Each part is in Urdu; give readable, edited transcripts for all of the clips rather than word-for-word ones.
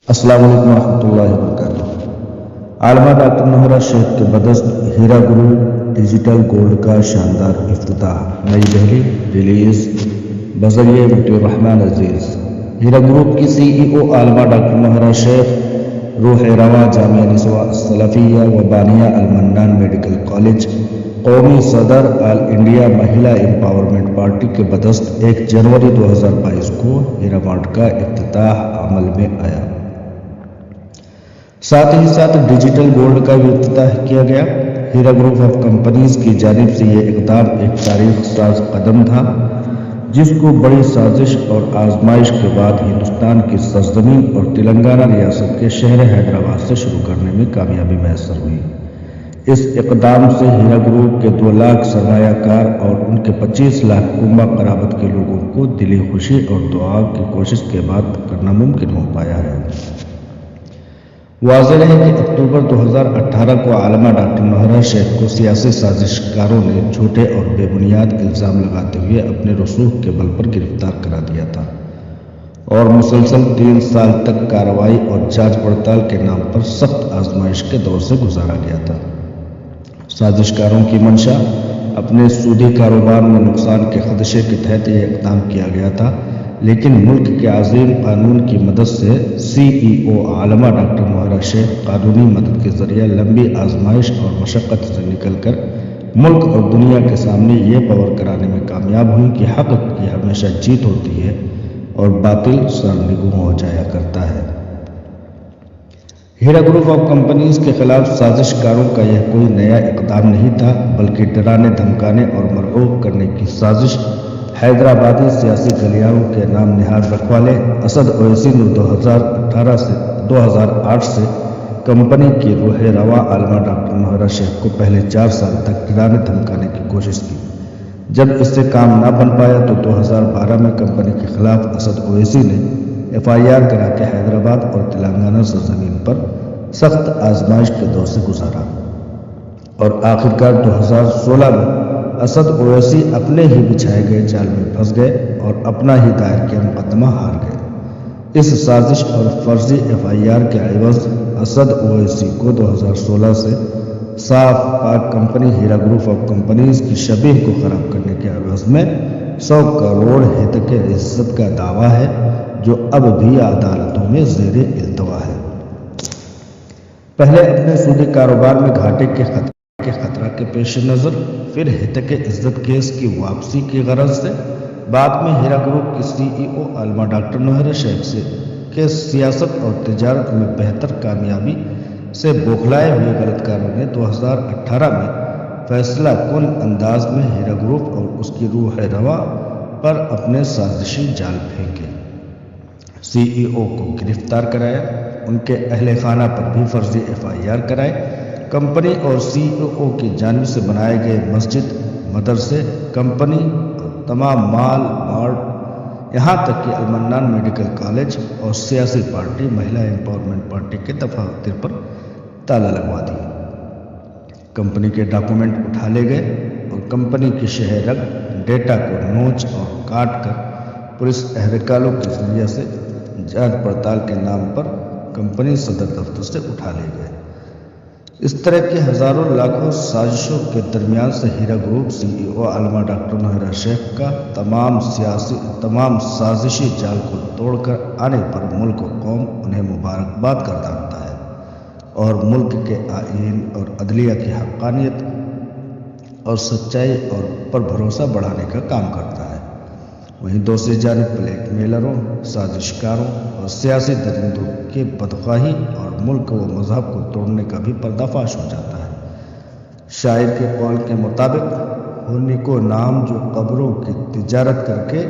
السلام علیکم ورحمۃ اللہ وبرکاتہ۔ عالمہ ڈاکٹر نہرہ شیخ کے بدست ہیرا گروپ ڈیجیٹل گولڈ کا شاندار افتتاح، نئی دہلی۔ ریلیز بذریعہ مطیع الرحمن عزیز۔ ہیرا گروپ کی سی ای او عالمہ ڈاکٹر نہرہ شیخ روح رواں جامعہ نسواء السلفیہ و بانیہ المنان میڈیکل کالج، قومی صدر آل انڈیا مہیلا امپاورمنٹ پارٹی کے بدست 1 جنوری 2022 کو ہیرا مارٹ کا افتتاح عمل میں آیا۔ ساتھ ہی ساتھ ڈیجیٹل گولڈ کا بھی افتتاح کیا گیا۔ ہیرا گروپ آف کمپنیز کی جانب سے یہ اقدام ایک تاریخ ساز قدم تھا، جس کو بڑی سازش اور آزمائش کے بعد ہندوستان کی سرزمین اور تلنگانہ ریاست کے شہر حیدرآباد سے شروع کرنے میں کامیابی میسر ہوئی۔ اس اقدام سے ہیرا گروپ کے 2 لاکھ سرمایہ کار اور ان کے 25 لاکھ کنبہ قرابت کے لوگوں کو دلی خوشی اور دعا کی کوشش کے بعد کرنا ممکن ہو پایا ہے۔ واضح ہے کہ اکتوبر 2018 کو عالمہ ڈاکٹر نہرہ شیخ کو سیاسی سازشکاروں نے جھوٹے اور بے بنیاد الزام لگاتے ہوئے اپنے رسوخ کے بل پر گرفتار کرا دیا تھا اور مسلسل 3 سال تک کارروائی اور جانچ پڑتال کے نام پر سخت آزمائش کے دور سے گزارا گیا تھا۔ سازشکاروں کی منشا اپنے سودی کاروبار میں نقصان کے خدشے کے تحت یہ اقدام کیا گیا تھا، لیکن ملک کے عظیم قانون کی مدد سے سی ای او عالمہ ڈاکٹر نہرہ شیخ قانونی مدد کے ذریعے لمبی آزمائش اور مشقت سے نکل کر ملک اور دنیا کے سامنے یہ پاور کرانے میں کامیاب ہوئی کہ حق کی ہمیشہ جیت ہوتی ہے اور باطل سرنگوں ہو جایا کرتا ہے۔ ہیرا گروپ آف کمپنیز کے خلاف سازش کاروں کا یہ کوئی نیا اقدام نہیں تھا، بلکہ ڈرانے دھمکانے اور مرعوب کرنے کی سازش حیدرآبادی سیاسی گلیاروں کے نام نہاد رکھوالے اسد اویسی نے 2008 سے کمپنی کی روح رواں عالمہ ڈاکٹر نہرہ شیخ کو پہلے 4 سال تک ڈرانے دھمکانے کی کوشش کی۔ جب اس سے کام نہ بن پایا تو 2012 میں کمپنی کے خلاف اسد اویسی نے FIR کرا کے حیدرآباد اور تلنگانہ سرزمین پر سخت آزمائش کے دور سے گزارا اور آخرکار 2016 میں اسد اویسی اپنے ہی بچھائے گئے جال میں پھنس گئے اور اپنا ہی دائر کیا مقدمہ ہار گئے۔ اس سازش اور فرضی FIR کے عوض اسد اویسی کو 2016 سے صاف پاک کمپنی ہیرا گروپ آف کمپنیز کی شبیہ کو خراب کرنے کے عوض میں 100 کروڑ ہتک عزت کا دعویٰ ہے، جو اب بھی عدالتوں میں زیر التوا ہے۔ پہلے اپنے سودی کاروبار میں گھاٹے کے خطرہ کے پیش نظر، پھر ہتک عزت کیس کی واپسی کی غرض سے، بعد میں ہیرا گروپ کی سی ای او عالمہ ڈاکٹر نہرہ شیخ کے سیاست اور تجارت میں بہتر کامیابی سے بوکھلائے ہوئے غلط کاروں نے 2018 میں فیصلہ کن انداز میں ہیرا گروپ اور اس کی روح رواں پر اپنے سازشی جال پھینکے۔ سی ای او کو گرفتار کرایا، ان کے اہل خانہ پر بھی فرضی FIR کرائے۔ کمپنی اور سی ای او کی جانب سے بنائے گئے مسجد، مدرسے، کمپنی اور تمام مال مارٹ، یہاں تک کہ المنان میڈیکل کالج اور سیاسی پارٹی مہیلا امپاورمنٹ پارٹی کے دفاتر پر تالا لگوا دیا۔ کمپنی کے ڈاکومنٹ اٹھا لے گئے اور کمپنی کی شہ رگ ڈیٹا کو نوچ اور کاٹ کر پولیس اہلکاروں کے ذریعے سے جانچ پڑتال کے نام پر کمپنی صدر دفتر سے اٹھا لے گئے۔ اس طرح کی ہزاروں لاکھوں سازشوں کے درمیان سے ہیرا گروپ سی ای او عالمہ ڈاکٹر نہرہ شیخ کا تمام سازشی جال کو توڑ کر آنے پر ملک و قوم انہیں مبارکباد گردانتا ہے اور ملک کے آئین اور عدلیہ کی حقانیت اور سچائی اور پر بھروسہ بڑھانے کا کام کرتا ہے۔ وہیں دوسری جانب بلیک میلروں، سازشکاروں اور سیاسی درندوں کی بدخواہی اور ملک و مذہب کو توڑنے کا بھی پردہ فاش ہو جاتا ہے۔ شاعر کے قول کے مطابق، ہونی کو نام جو قبروں کی تجارت کر کے،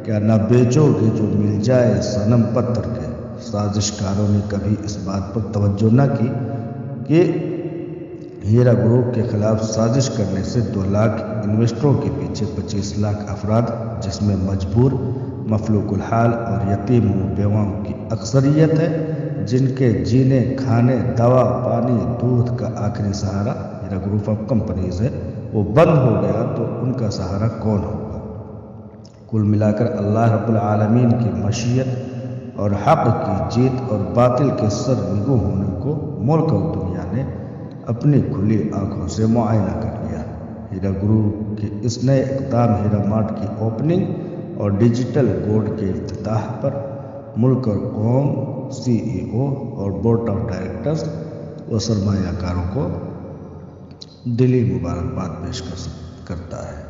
کیا نہ بیچو گے جو مل جائے صنم پتھر کے۔ سازشکاروں نے کبھی اس بات پر توجہ نہ کی کہ ہیرا گروپ کے خلاف سازش کرنے سے 2 لاکھ انویسٹروں کے پیچھے 25 لاکھ افراد، جس میں مجبور، مفلوک الحال اور یتیم و بیواؤں کی اکثریت ہے، جن کے جینے، کھانے، دوا، پانی، دودھ کا آخری سہارا ہیرا گروپ آف کمپنیز ہے، وہ بند ہو گیا تو ان کا سہارا کون ہوگا؟ کل ملا کر اللہ رب العالمین کی مشیت اور حق کی جیت اور باطل کے سر نگو ہونے کو ملک اور دنیا نے اپنی کھلی آنکھوں سے معائنہ کر لیا۔ ہیرا گروپ کے اس نئے اقدام ہیرا مارٹ کی اوپننگ اور ڈیجیٹل گوڈ کے افتتاح پر ملک اور قوم، CEO اور بورڈ آف ڈائریکٹرز و سرمایہ کاروں کو دلی مبارکباد پیش کرتا ہے۔